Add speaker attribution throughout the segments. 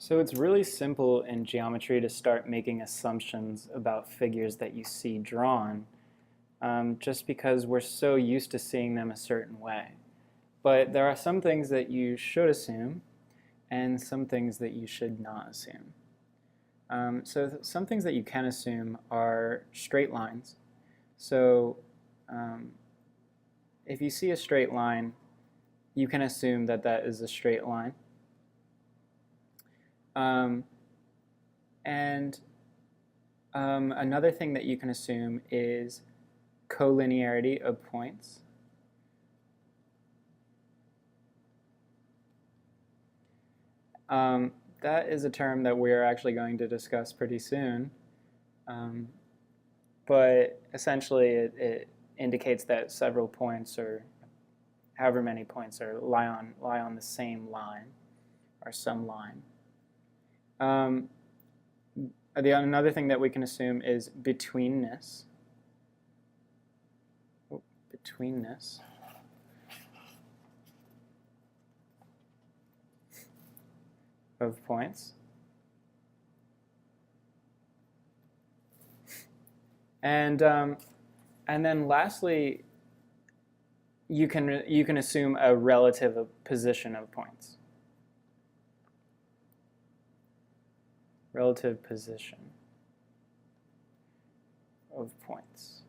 Speaker 1: So it's really simple in geometry to start making assumptions about figures that you see drawn, just because we're so used to seeing them a certain way. But there are some things that you should assume and some things that you should not assume. Some things that you can assume are straight lines. So if you see a straight line, you can assume that that is a straight line. Another thing that you can assume is collinearity of points. That is a term that we're actually going to discuss pretty soon. But essentially it indicates that several points, or however many points, lie on the same line or some line. Another thing that we can assume is betweenness. Betweenness. Of points. And then lastly, you can assume a relative position of points. Relative position of points.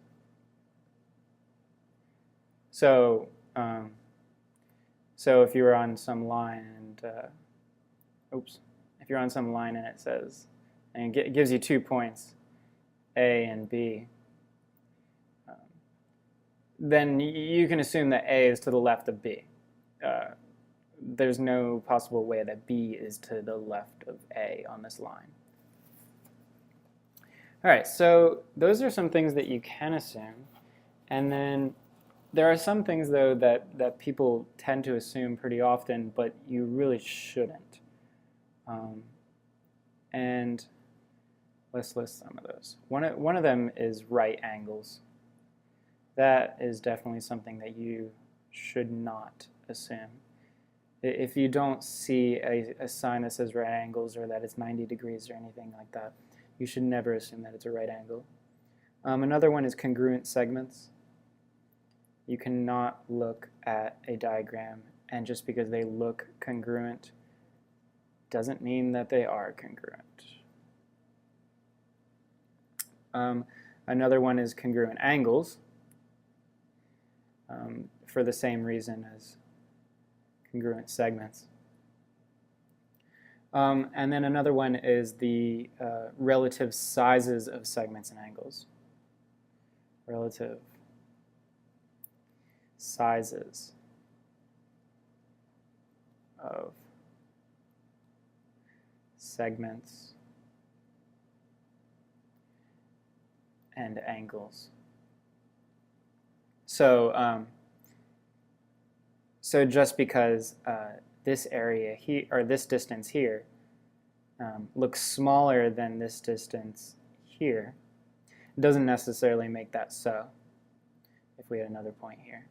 Speaker 1: So if you were on some line and if you're on some line and it says, and it gives you 2 points, A and B, then you can assume that A is to the left of B. There's no possible way that B is to the left of A on this line. All right, so those are some things that you can assume. And then there are some things, though, that people tend to assume pretty often, but you really shouldn't. And let's list some of those. One of them is right angles. That is definitely something that you should not assume. If you don't see a sign that says right angles or that it's 90 degrees or anything like that, you should never assume that it's a right angle. Another one is congruent segments. You cannot look at a diagram and just because they look congruent doesn't mean that they are congruent. Another one is congruent angles, for the same reason as congruent segments. And then another one is the relative sizes of segments and angles. Relative sizes of segments and angles. So just because this area here, or this distance here, looks smaller than this distance here, doesn't necessarily make that so. If we had another point here,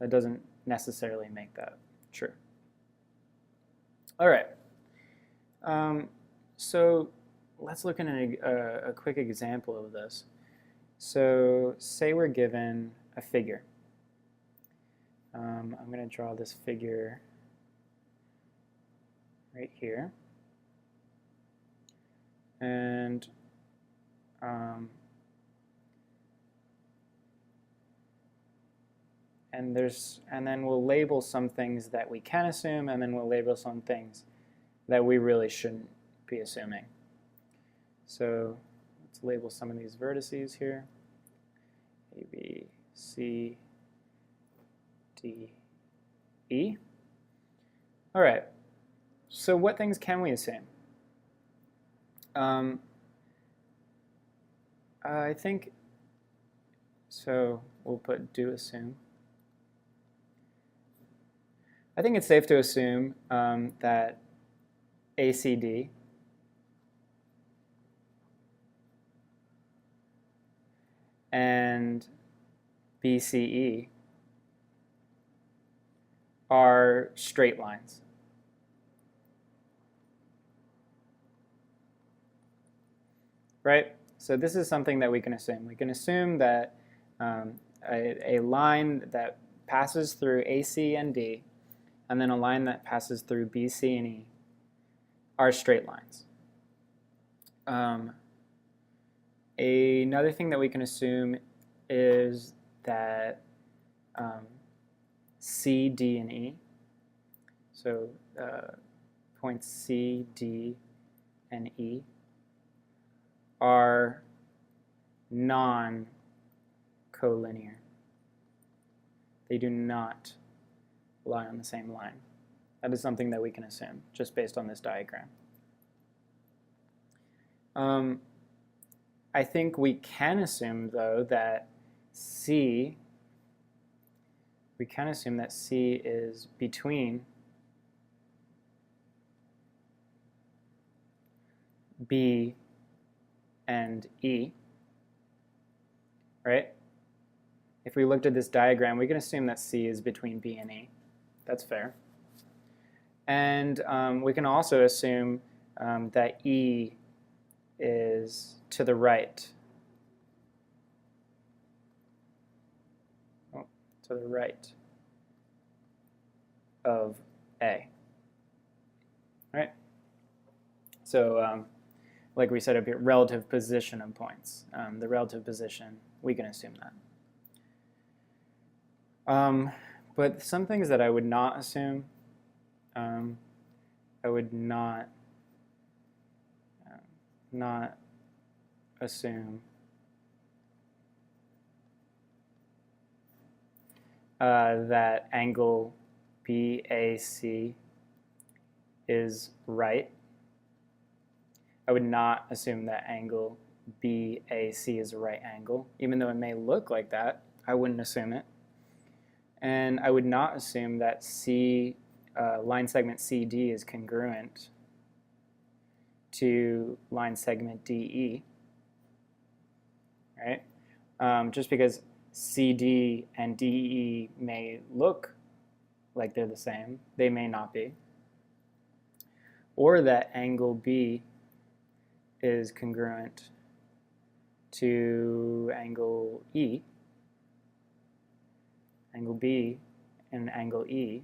Speaker 1: that doesn't necessarily make that true. All right. So let's look at a quick example of this. So say we're given a figure. I'm going to draw this figure right here. And then we'll label some things that we can assume, and then we'll label some things that we really shouldn't be assuming. So let's label some of these vertices here. A, B, C, D, E. All right. So what things can we assume? I think, so we'll put do assume. I think it's safe to assume that ACD and BCE are straight lines. right? So this is something that we can assume. We can assume that a line that passes through AC and D, and then a line that passes through BC and E, are straight lines. Another thing that we can assume is that C, D, and E, so points C, D, and E, are non-collinear. They do not lie on the same line. That is something that we can assume just based on this diagram. I think we can assume, though, that C is between B and E, right? If we looked at this diagram, we can assume that C is between B and E. That's fair. And we can also assume that E is to the right. To the right of A. Right? So like we said up here, relative position of points. The relative position, we can assume that. But some things that I would not assume, I would not assume that angle BAC is right. I would not assume that angle BAC is a right angle. Even though it may look like that, I wouldn't assume it. And I would not assume that line segment CD is congruent to line segment DE, right? Just because CD and DE may look like they're the same, they may not be. Or that angle B is congruent to angle E, angle B and angle E.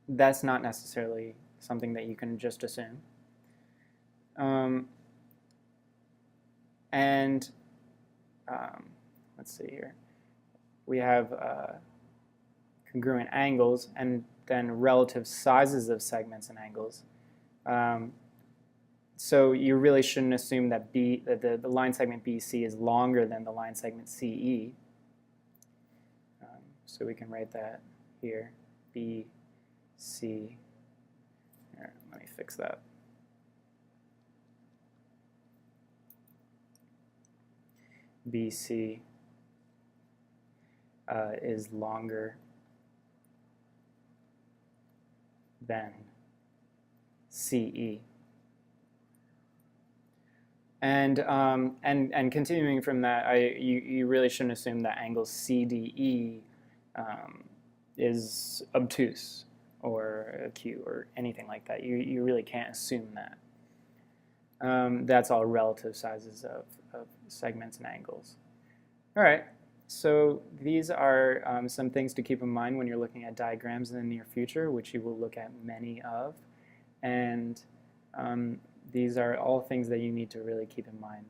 Speaker 1: That's not necessarily something that you can just assume. Let's see here. We have congruent angles and then relative sizes of segments and angles. So you really shouldn't assume that the line segment BC is longer than the line segment CE. So we can write that here, BC. Here, let me fix that. BC is longer than CE. And continuing from that, you really shouldn't assume that angle CDE is obtuse or acute or anything like that. You really can't assume that. That's all relative sizes of segments and angles. All right, so these are some things to keep in mind when you're looking at diagrams in the near future, which you will look at many of. And these are all things that you need to really keep in mind